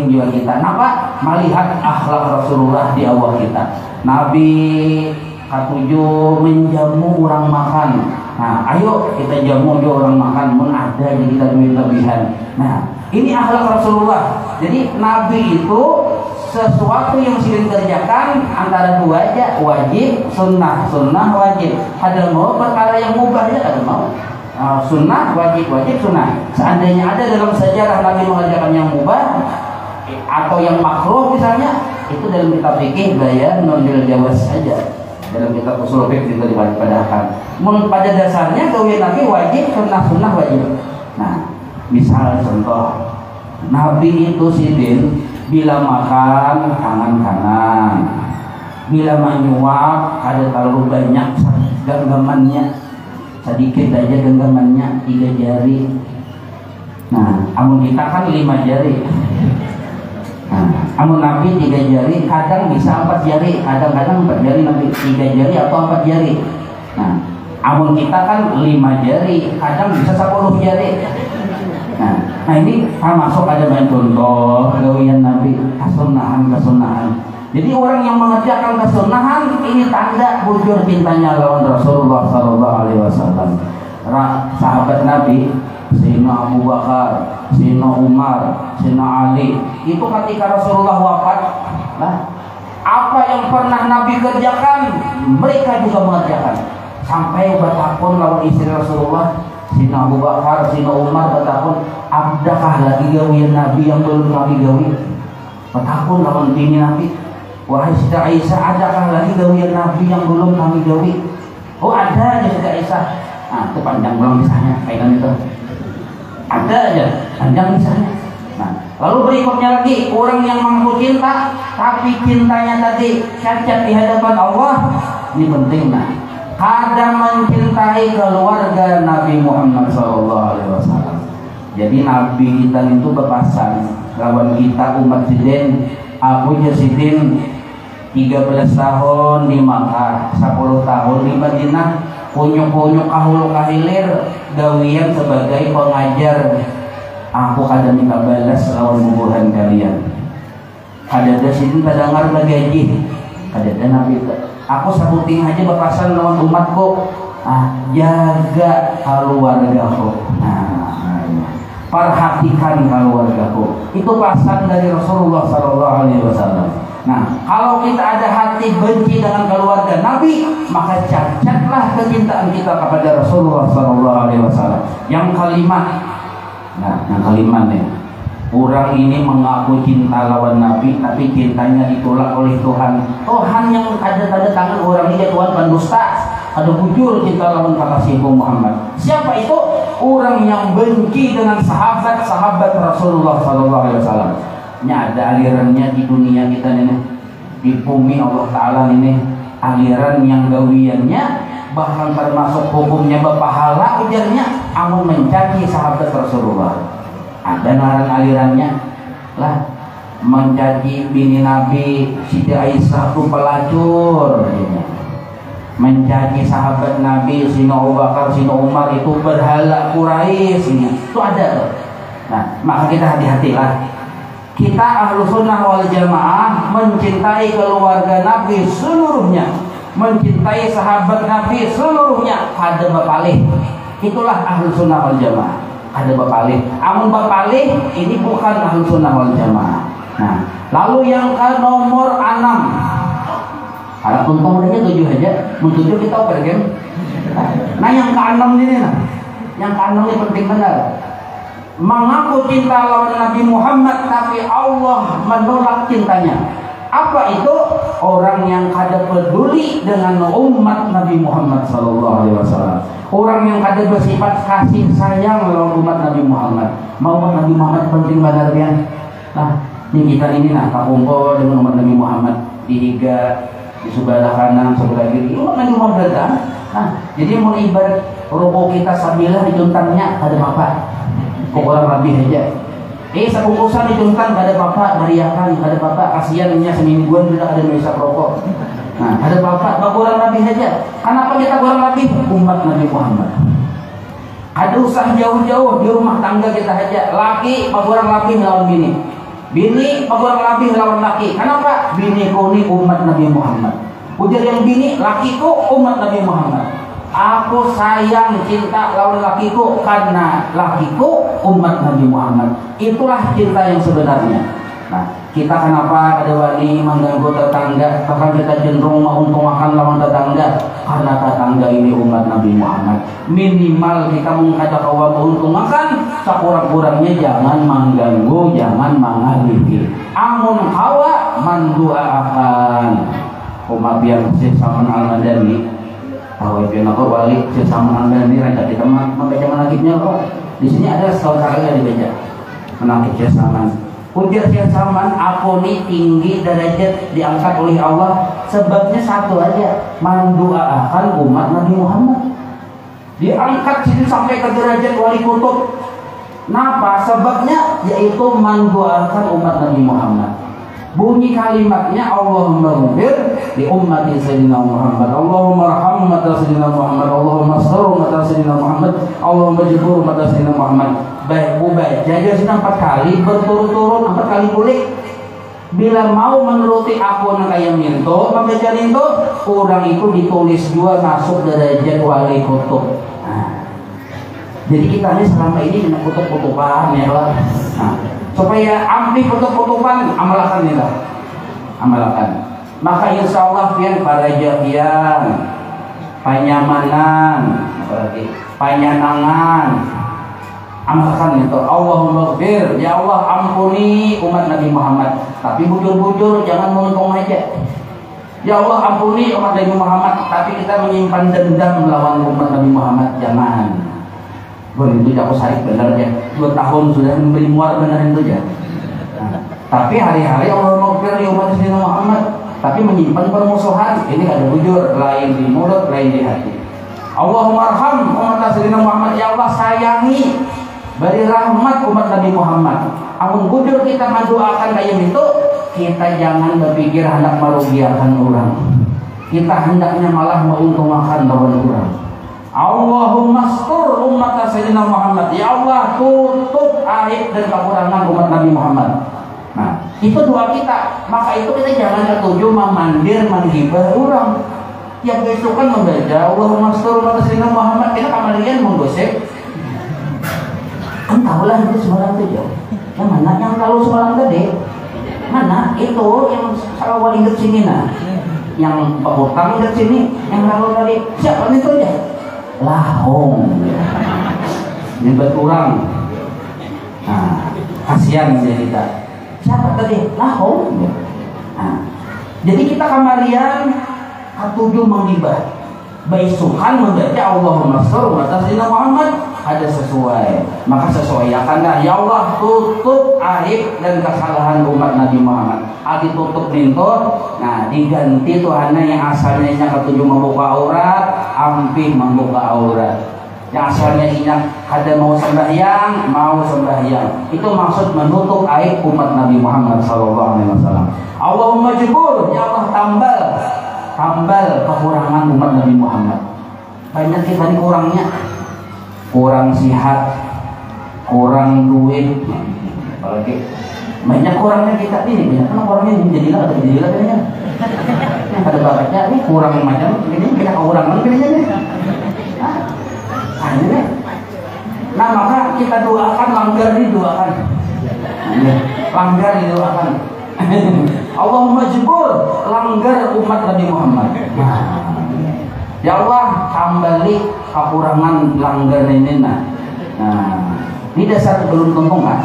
A: juga kita. Napa? Melihat akhlak Rasulullah di awal kita. Nabi katujuh menjamu orang makan. Nah, ayo kita jamu juga orang makan. Mun ada jadi kita duit lebihan. Nah, ini akhlak Rasulullah. Jadi Nabi itu sesuatu yang sering kerjakan antara dua aja, wajib, sunnah, wajib. Ada mau perkara yang mubah aja, ada mau. Sunnah, wajib, sunnah. Seandainya ada dalam sejarah Nabi mengerjakan yang mubah atau yang makruh misalnya, itu dalam kitab fikih bayan nonil jawaz saja. Dalam kitab usul fikih itu dipadahkan. Pada dasarnya gawe Nabi wajib, sunnah, wajib. Nah, misal contoh, Nabi itu sidin bila makan tangan kanan, bila menyuap ada terlalu banyak genggamannya, sedikit aja genggamannya 3 jari. Nah, amun kita kan 5 jari. Nah, amun Nabi 3 jari, kadang bisa 4 jari, kadang-kadang 4 jari Nabi 3 jari atau 4 jari. Nah, amun kita kan 5 jari, kadang bisa 10 jari. Nah ini termasuk ada banyak contoh gawian Nabi kesunahan. Jadi orang yang mengerjakan kesunahan ini tanda bujur cintanya lawan Rasulullah SAW. Sahabat Nabi, Sayyidina Abu Bakar, Sayyidina Umar, Sayyidina Ali, itu ketika Rasulullah wafat, apa yang pernah Nabi kerjakan mereka juga mengerjakan. Sampai bertakun lawan istri Rasulullah, Sayyidina Abu Bakar, Sayyidina Umar bertakun, adakah lagi gawian Nabi yang belum Nabi gawi? Bertakun lawan bini Nabi, wahai Siti Aisyah, adakah lagi gawian Nabi yang belum kami gawi? Oh ada aja Siti Aisyah. Nah itu panjang belum misalnya kayak itu. Ada aja panjang misalnya. Nah lalu berikutnya lagi, orang yang mengaku cinta tapi cintanya tadi cacat di hadapan Allah. Ini penting nah. Kadang mencintai keluarga Nabi Muhammad SAW. Jadi Nabi kita itu berpasan lawan kita umat sidin. Aku sidin 13 tahun di Makkah, 10 tahun di Madinah, kunyuk-kunyuk kahulu kahilir gawian sebagai pengajar. Aku kadang minta balas lawan bubuhan kalian. Kadang sidin kadangar gaji, kadang Nabi aku sabuting aja berpasan lawan umatku, jaga keluargaku. Perhatikan keluargaku. Itu pesan dari Rasulullah SAW. Nah, kalau kita ada hati benci dengan keluarga Nabi, maka cacatlah kecintaan kita kepada Rasulullah SAW. Yang kalimat, nih. Orang ini mengaku cinta lawan Nabi, tapi cintanya ditolak oleh Tuhan. Tuhan yang ada tanda tangan orang ini Tuhan pendusta. Ada bujur cinta lawan kekasihku Muhammad. Siapa itu? Orang yang benci dengan sahabat-sahabat Rasulullah SAW. Ini ada alirannya di dunia kita ini, di bumi Allah Ta'ala ini, aliran yang gawiannya bahkan termasuk hukumnya berpahala ujarnya amun mencaci sahabat Rasulullah. Ada ngaran alirannya lah, mencaci bini Nabi Siti Aisyah itu pelacur, mencaci sahabat Nabi Sayyidina Abu Bakar, Sayyidina Umar itu berhala Quraisy, itu ada. Nah, maka kita hati-hatilah. Kita ahlu sunnah wal jamaah mencintai keluarga Nabi seluruhnya, mencintai sahabat Nabi seluruhnya. Ada bapalih, itulah ahlu sunnah wal jamaah. Ada bapalih. Amun bapalih ini bukan ahlu sunnah wal jamaah. Nah, lalu yang ke nomor 6. Harap umpamanya 7 aja, mau 7 kita oper game. Nah yang ke-6 ini yang ke-6 ini penting benar. Mengaku cinta lawan Nabi Muhammad tapi Allah menolak cintanya. Apa itu? Orang yang kada peduli dengan umat Nabi Muhammad SAW. Orang yang kada bersifat kasih sayang lawan umat Nabi Muhammad. Mau umat Nabi Muhammad penting benar ya. Nah, ini kita ini kakumpul dengan umat Nabi Muhammad dihiga di sebelah kanan, sebelah kiri. Umat Nabi Muhammad datang. Nah, jadi mau ibarat rokok kita sambilah dijuntangnya ada apa? Kok orang lebih aja. Sebungkusan dijuntang ada apa? Beriakan ada apa? Kasihannya semingguan sudah ada bisa rokok. Nah, ada bapak kurang lebih aja. Kenapa kita kurang lebih? Umat Nabi Muhammad. Ada usaha jauh-jauh di rumah tangga kita aja. Laki kurang lebih lawan bini, bini kurang lebih lawan laki. Kenapa? Biniku ini umat Nabi Muhammad. Ujar yang bini, lakiku umat Nabi Muhammad. Aku sayang cinta lawan lakiku karena lakiku umat Nabi Muhammad. Itulah cinta yang sebenarnya. Nah, kita kenapa ada wali mengganggu tetangga, bahkan kita cenderung menguntungkan lawan tetangga karena tetangga ini umat Nabi Muhammad. Minimal kita mengajak kawan menguntungkan, sekurang-kurangnya jangan mengganggu, jangan mengalihkan. Amun hawa mandu'akan. Umat yang Syekh Al-Madani, tahu itu nak wali Syekh Al-Madani rancak di teman membaca manakibnya kok. Di sini ada saudara yang dibaca manakib Syekh Salman. Ujar Syekh Salman, aku ini tinggi derajat diangkat oleh Allah sebabnya satu aja, mandu'akan umat Nabi Muhammad. Diangkat sini sampai ke derajat wali kutub. Kenapa? Sebabnya yaitu mandu'akan umat Nabi Muhammad. Bunyi kalimatnya, Allahumma ghfir li ummati sayyidina Muhammad, Allahumma arham ummata sayyidina Muhammad, Allahumma astur ummata sayyidina Muhammad, Allahumma jibur ummata sayyidina Muhammad. Baik, baca aja sudah 4 kali berturut-turut, 4 kali kulik. Bila mau menuruti aku yang kayak minto, membaca minto, orang itu ditulis juga masuk derajat wali kutub. Nah, jadi kita ini selama ini kena kutub-kutuban ya lah. Nah, supaya ambil kutub-kutuban, amalkan ini lah, amalkan. Maka insya Allah pian parajahian, panyamanan, apalagi panyanangan, amalkan itu. Allahumma ghfir, ya Allah ampuni umat Nabi Muhammad. Tapi bujur-bujur jangan menguntung aja. Ya Allah ampuni umat Nabi Muhammad, tapi kita menyimpan dendam melawan umat Nabi Muhammad, jangan. Itu aku sarik benar ya. 2 tahun sudah memberi muar benar itu ya. Nah, tapi hari-hari Allah maghfir li umat Nabi Muhammad, tapi menyimpan permusuhan. Ini ada bujur, lain di mulut, lain di hati. Allahumma arham umat Nabi Muhammad, ya Allah sayangi, beri rahmat umat Nabi Muhammad. Amun bujur kita mendoakan kayak itu, kita jangan berpikir hendak merugikan orang. Kita hendaknya malah menguntungkan lawan orang. Allahumma astur umat Sayyidina Muhammad, ya Allah tutup aib dan kekurangan umat Nabi Muhammad. Nah, itu doa kita. Maka itu kita jangan ketujuh memandir, menghibah orang. Yang besokan membaca Allahumma astur umat Sayyidina Muhammad, kita kamalian menggosip. Kan tahulah itu semalam itu ya. Yang mana yang kalau semalam tadi? Mana itu yang kalau wali ke sini nah. Yang pehutang ke sini, yang lalu tadi siapa itu ya? Lahong, ini berkurang. Nah, kasihan dia kita. Siapa tadi? Lahong. Nah, jadi kita kamarian ketujuh menghibah. Baisukan membaca Allahumma sholli ala sayyidina Muhammad ada sesuai. Maka sesuaikanlah ya Allah tutup aib dan kesalahan umat Nabi Muhammad. Adi tutup pintu, nah diganti Tuhannya yang asalnya ketujuh membuka aurat, ampih membuka aurat. Yang asalnya ingat ada mau sembahyang, itu maksud menutup aib umat Nabi Muhammad SAW. Allahumma jibur, ya Allah tambal kekurangan umat Nabi Muhammad. Banyak kita ini kurangnya, kurang sihat, kurang duit, apalagi banyak kurangnya kita ini. Banyak kan orangnya jadilah kayaknya. Ada bakatnya ini kurang macam ini kita kekurangan kayaknya nih. Nah maka kita doakan, langgar didoakan, langgar didoakan. Allahumma jibur, langgar umat Nabi Muhammad. Ya Allah kembali kekurangan langgar ini. Nah ini dasar belum tumpung kan?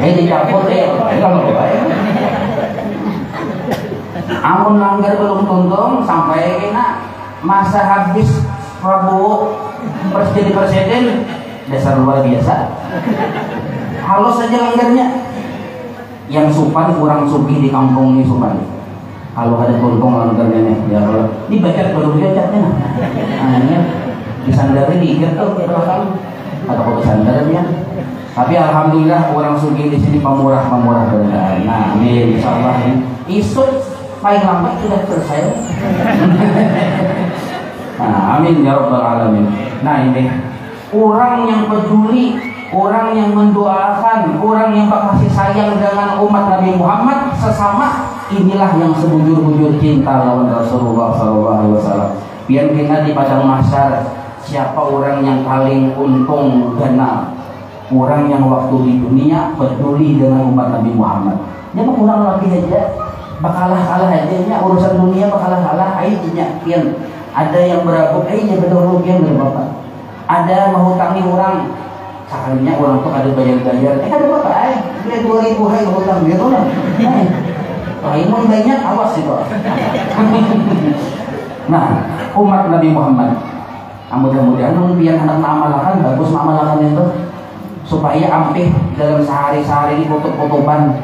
A: Dicabut amun langgar belum tuntung sampai kena masa habis Prabowo jadi presiden, dasar luar biasa. Halus saja langgarnya. Yang supan kurang sugih di kampung ini supan. Kalau ada tuntung langgarnya nih, ya kalau dibaca baru dibacanya. Ini disandari diikat tuh belakang atau kok sandarnya. Tapi alhamdulillah orang sugih di sini pemurah benar. Nah, ini insyaallah ini isuk paling lambat sudah selesai. Nah, amin ya rabbal alamin. Nah, ini orang yang peduli, orang yang mendoakan, orang yang berkasih sayang dengan umat Nabi Muhammad sesama, inilah yang sebujur-bujur cinta lawan Rasulullah SAW. Biar kita di padang mahsyar, siapa orang yang paling untung gana? Orang yang waktu di dunia peduli dengan umat Nabi Muhammad. Dia mau kurang lebih aja, bakalah-kalah aja, urusan dunia bakalah-kalah aja. Ada yang berabuk, ya betul rugian dari bapak. Ada menghutangi orang, sekalinya orang tuh ada bayar-bayar, ada bapak, dia 2.000 hai hutang gitu lah. Imun banyak, awas itu. Nah, umat Nabi Muhammad, mudah-mudahan biar anak amalakan bagus amalakan itu, supaya ampih dalam sehari-sehari ditutup-tutupan,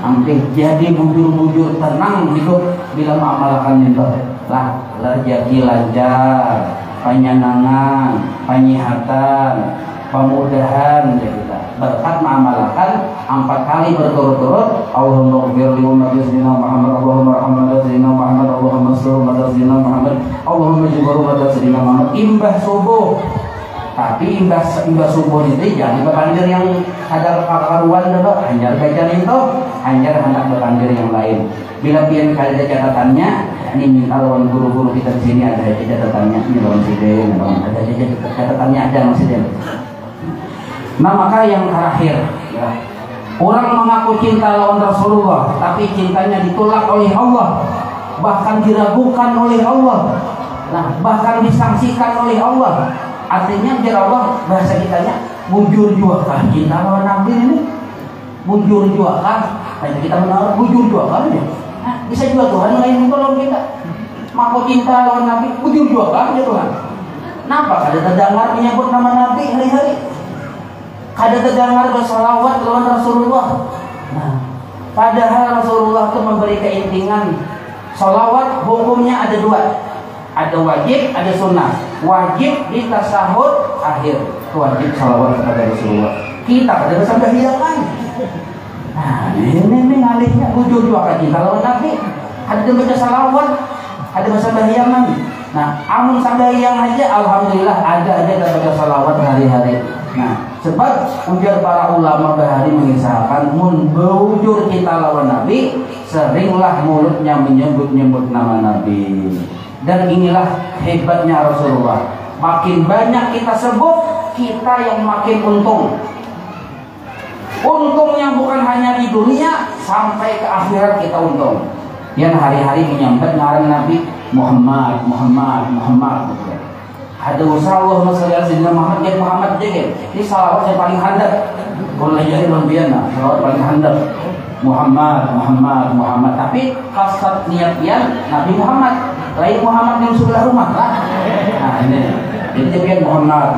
A: ampih jadi bujur-bujur tenang hidup bila mengamalkan itu. Lah, rezeki lancar, panyanangan, panyihatan, pemudahan ya kita. Berkat mengamalkan 4 kali berturut-turut, Allahumma ighfir li ummati sayyidina Muhammad, Allahumma arhamna sayyidina Muhammad, Allahumma shalli ala sayyidina Muhammad, Allahumma jibur ala sayyidina Muhammad. Imbah subuh. Tapi imbah subuh itu jangan berpandir yang ada karuan dulu, hanya baca itu, hanya hendak berpandir yang lain. Bila pian ada catatannya, ini minta lawan guru-guru kita di sini ada catatannya, ini lawan sidin, ada catatannya ada sidin. Nah, maka yang terakhir, ya, orang mengaku cinta lawan Rasulullah, tapi cintanya ditolak oleh Allah, bahkan diragukan oleh Allah, nah bahkan disangsikan oleh Allah. Artinya biar Allah bahasa kitanya bujur juakan cinta lawan Nabi ini, bujur juakan. Hanya kita menolak bujur juakan aja. Nah, bisa juga Tuhan lain tolong kita. Maka cinta lawan Nabi bujur juakan aja Tuhan. Kenapa? Kada terdengar menyebut nama Nabi hari-hari. Kada terdengar bersalawat lawan Rasulullah. Nah, padahal Rasulullah itu memberi keintingan. Salawat hukumnya ada 2. Ada wajib, ada sunnah. Wajib di tasahud akhir, wajib salawat kepada Rasulullah. Kita pada sembahyang. Nah, ini ngalihnya bujur juga kita lawan Nabi. Ada baca salawat, ada sembahyang. Nah, amun sembahyang aja alhamdulillah ada aja baca salawat hari-hari. Nah, sebab ujar para ulama bahari mengisahkan mun bujur kita lawan Nabi, seringlah mulutnya menyebut-nyebut nama Nabi. Dan inilah hebatnya Rasulullah. Makin banyak kita sebut, kita yang makin untung. Untungnya bukan hanya di dunia, sampai ke akhirat kita untung. Yang hari-hari menyambut ngaran Nabi Muhammad. Ada usaha Allahumma shalli ala sayyidina Muhammad, ya Muhammad jadi. Ini salawat yang paling handap. Kalau jadi lembiana, salawat paling handap. Muhammad. Tapi kasat niatnya Nabi Muhammad. Lain Muhammad yang sebelah rumah lah. Nah ini, jadi biar Muhammad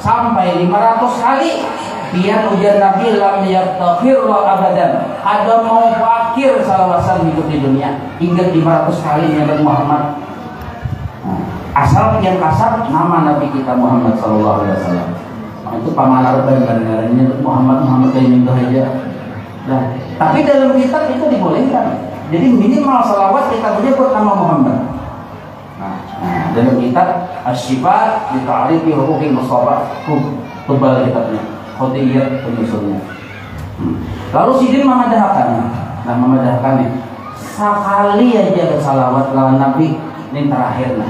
A: sampai 500 kali. Biar ujar Nabi lam yaghfir wa abadan. Ada mau fakir salawasan hidup di dunia. Hingga 500 kali menyebut Muhammad. Nah, asal yang kasar nama Nabi kita Muhammad sallallahu alaihi wasallam. Nah, itu pamalar benar-benarnya Muhammad kayak gitu aja. Nah, tapi dalam kitab itu dibolehkan. Jadi minimal salawat kita menyebut nama Muhammad. Nah, dalam kitab Asy-Syifa di Ta'rifi Huquqil Mustafa, tebal kitabnya, Qotiyat penyusunnya. Lalu Sidin memadahkan. Nah, memadahkannya. Sekali aja bersalawat lawan Nabi, ini terakhir nah.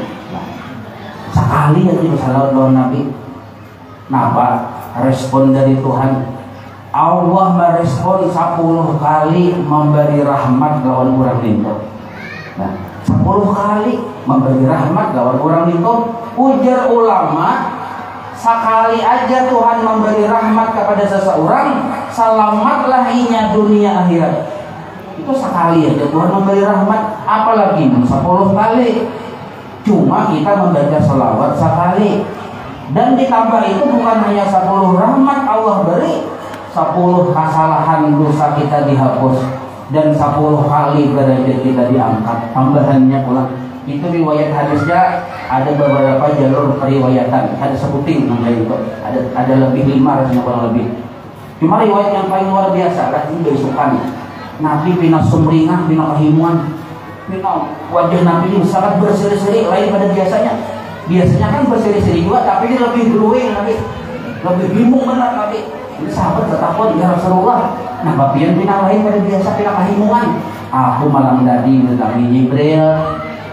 A: Sekali aja bersalawat lawan Nabi. Napa? Respon dari Tuhan. Allah merespon 10 kali memberi rahmat lawan orang lintu. Nah, 10 kali memberi rahmat lawan orang lintu. Ujar ulama, sekali aja Tuhan memberi rahmat kepada seseorang, selamatlah inya dunia akhirat. Itu sekali aja Tuhan memberi rahmat, apalagi 10 kali. Cuma kita membaca selawat sekali. Dan ditambah itu bukan hanya 10 rahmat Allah beri, 10 kesalahan dosa kita dihapus, dan 10 kali derajat kita diangkat. Tambahannya pula itu riwayat hadisnya ada beberapa jalur periwayatan, ada sebutin namanya itu, ada lebih 5 rasanya kurang lebih. Cuma riwayat yang paling luar biasa lah ini besukan. Nabi pina sumringah, pina kahimuan, pina wajah Nabi ini sangat berseri-seri lain pada biasanya. Biasanya kan berseri-seri juga, tapi ini lebih glowing Nabi, lebih bingung benar Nabi. Ini sahabat tertakut ya Rasulullah. Nah bapian pina lain pada biasa, pina kahimuan. Aku malam tadi mendatangi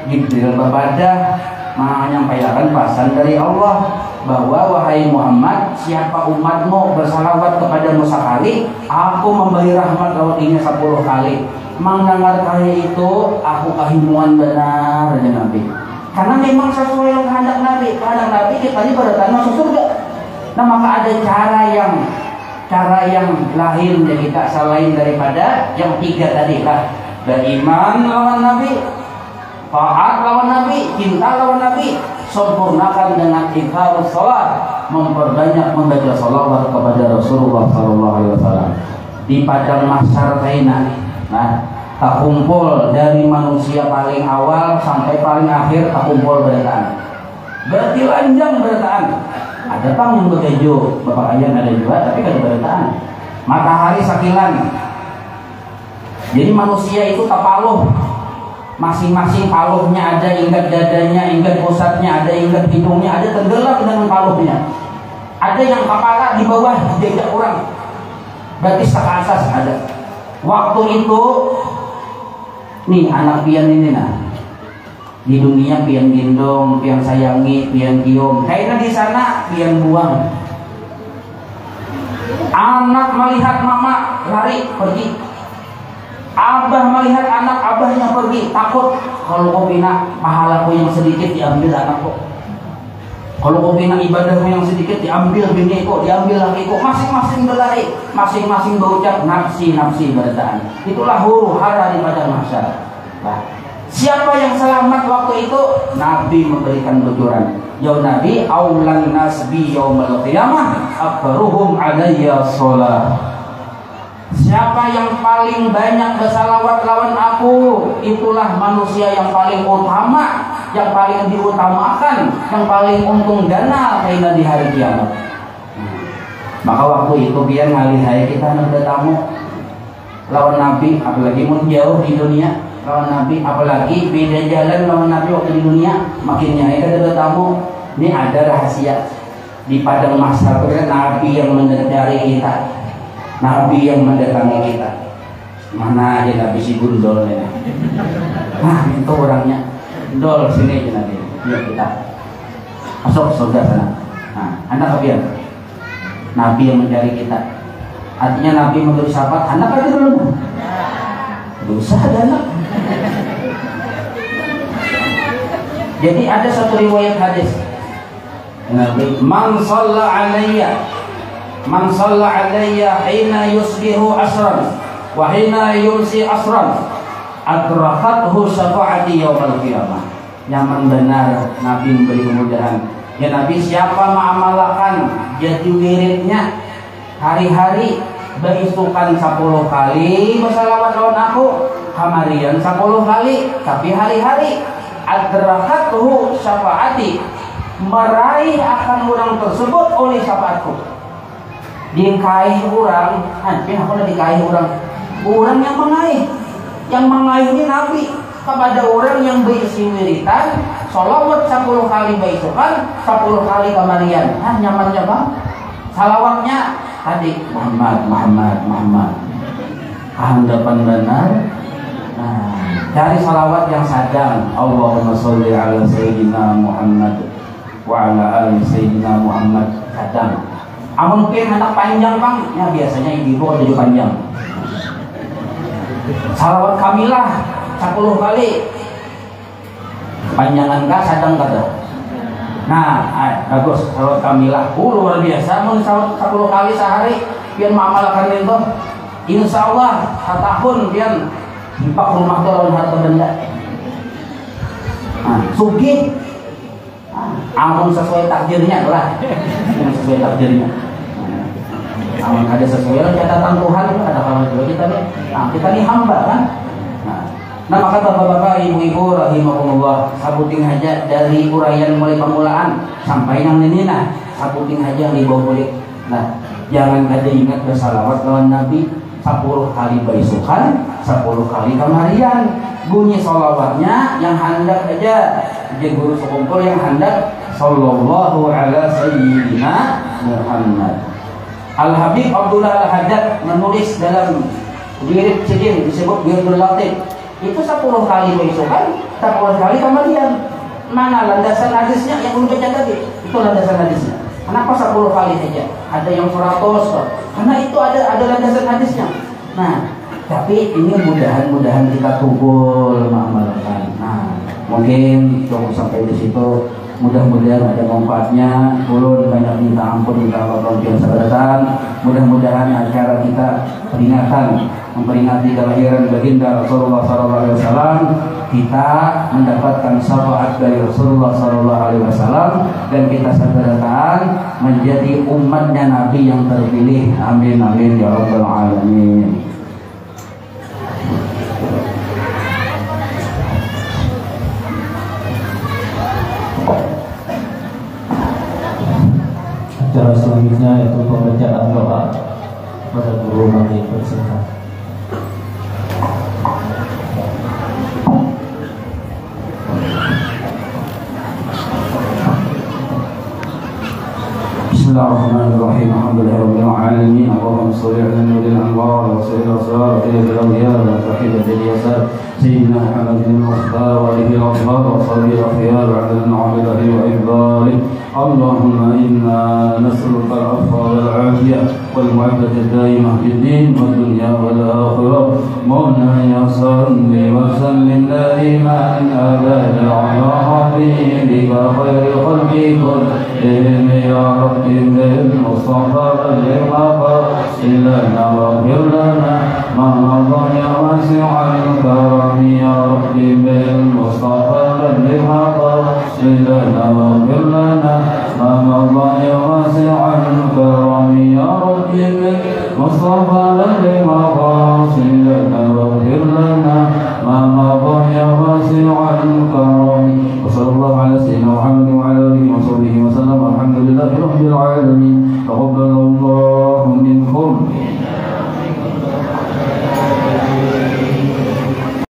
A: Jibril berbada menyampaikan pesan dari Allah bahwa wahai Muhammad, siapa umatmu bersalawat kepadamu sekali, aku memberi rahmat lewatnya 10 kali. Mendengar kali itu aku kahimuan benar dengan Nabi. Karena memang sesuai yang kehendak Nabi. Kehendak Nabi kita ini berdatang masuk surga. Nah maka ada cara yang lain dari kita selain daripada yang 3 tadi lah. Beriman lawan Nabi, taat lawan Nabi, cinta lawan Nabi, sempurnakan dengan ikhlas salat, memperbanyak membaca salawat kepada Rasulullah SAW. Di padang mahsyar kaina, nah, tak kumpul dari manusia paling awal sampai paling akhir, tak kumpul berataan. Berarti lanjang berataan. Ada pang yang bekejo, bapak ayah ada juga, tapi kada berataan. Matahari sakilan. Jadi manusia itu tapaluh. Masing-masing paluhnya ada, ingat dadanya, ingat pusatnya, ada ingat hidungnya, ada tenggelam dengan paluhnya. Ada yang kepala di bawah jejak orang, berarti ke atas ada. Waktu itu, nih anak pian ini nah, di dunia pian gendong, pian sayangi, pian kium. Kayaknya di sana pian buang. Anak melihat mama lari pergi. Abah melihat anak abahnya pergi, takut kalau kau bina pahalaku yang sedikit diambil anakku, kalau kau bina ibadahmu yang sedikit diambil biniku, diambil lakiku. Masing-masing berlari, masing-masing berucap nafsi berdaan. Itulah huru hara di padang mahsyar. Nah, siapa yang selamat waktu itu? Nabi memberikan bocoran. Ya Nabi, aulan nasbi yaumal qiyamah akbaruhum alayya sholat. Siapa yang paling banyak bersalawat lawan aku, itulah manusia yang paling utama, yang paling diutamakan, yang paling untung dana kainan di hari kiamat. Maka waktu itu biar ngalihai kita ada tamu lawan Nabi, apalagi mau jauh di dunia lawan Nabi, apalagi beda jalan lawan Nabi waktu di dunia, makin nyai ada tamu. Ini ada rahasia di padang mahsyar, Nabi yang mendekati kita. Nabi yang mendatangi kita. Mana aja Nabi si gundol ini. Nah itu orangnya. Dol sini aja Nabi. Biar kita masuk surga sana. Nah, anak kebiar. Nabi yang mencari kita. Artinya Nabi memberi syafaat. Anak aja dulu. Dosa ada anak. Jadi ada satu riwayat hadis. Nabi, man shalla alayya, man shalla alayya hina yusbihu asran wa hina yumsi asran adrakathu syafa'ati yaumal qiyamah. Nyaman benar Nabi memberi kemudahan. Ya Nabi, siapa mengamalkan jadi wiridnya hari-hari berisukan 10 kali bersalawat lawan aku, kamarian 10 kali, tapi hari-hari adrakathu syafa'ati, meraih akan orang tersebut oleh syafaatku. Dikaih orang, hampir aku udah dikaih orang yang mengaih ini Nabi kepada orang yang berisi wiritan, salawat 10 kali baisukan, 10 kali kamarian. Nyamannya bang, salawatnya tadi Muhammad. Hanggapan benar. Nah, dari salawat yang sadang, Allahumma sholli ala sayyidina Muhammad wa ala ali sayyidina Muhammad sadang. Mungkin anak panjang bang, ya biasanya ibu ada juga panjang. Salawat kamilah 10 kali. Panjangan kah sadang kata. Nah, bagus salawat kamilah. Luar biasa, mun salawat 10 kali sehari, biar mengamalkan itu. Insya Allah setahun biar impak rumah lawan harta benda. Nah, sugih. Amun sesuai takdirnya lah. Sesuai takdirnya. Amun ada sesuai catatan Tuhan, ada kalau juga kita nih. Nah, kita nih hamba kan. Nah maka bapak-bapak, ibu-ibu rahimahumullah, sabuting aja dari uraian mulai permulaan sampai yang ini sabuting aja yang dibawa kulit. Nah, jangan ada ingat bersalawat lawan Nabi 10 kali baisukan, 10 kali kamarian. Bunyi sholawatnya yang hendak aja, jadi guru sekumpul yang hendak sallallahu ala sayyidina Muhammad. Al-Habib Abdullah Al-Haddad menulis dalam Wirid Cidin disebut Wiridul Latif. Itu 10 kali baisukan, 10 kali kamarian. Mana landasan hadisnya yang belum baca tadi? Itu landasan hadisnya. Kenapa 10 kali saja? Ada yang 100 kok. Karena itu ada landasan hadisnya. Nah, tapi ini mudahan kita kumpul mengamalkan. Nah, mungkin cukup sampai di situ. Mudah-mudahan ada manfaatnya. Ulun banyak minta ampun, minta maaf yang sabaratan. Mudah-mudahan acara kita peringatan memperingati kelahiran baginda Rasulullah SAW, kita mendapatkan syafaat dari Rasulullah SAW dan kita sabaratan menjadi umatnya Nabi yang terpilih. Amin amin ya rabbal alamin.
B: Acara selanjutnya yaitu pembacaan doa pada guru kami persilakan.
A: Bismillahirrahmanirrahim. Alhamdulillahirabbil alamin. Allahumma shalli ala nuril anwar wa salli ala sayyidil awliya wa sahibatil yasar sayyidina Muhammadin al-mukhtar wa alihi al-athhar wa sahbihi al-akhyar wa ala na'amihi wa ibadih. Allahumma inna nas'aluka al-'afwa wal 'afiyah wal mu'afata daimah fid din wad dunya wal akhirah. Mawlana ya salli wa sallim daiman abada ala habibika khairil khalqi kullihim ya rabbi bil mustafa bil maqasilana wa lana ma madha ya wasi'al karam ya rabbi bil mustafa bil maqasilana wa lana ma madha ya wasi'al karam ya rabbi bil mustafa bil maqasilana wa lana ma madha ya wasi'al karam. Wassallallahu ala sayyidina Muhammad wa ala alihi wa sahbihi wa sallam. Alhamdulillahi rabbil alamin. Taqabbal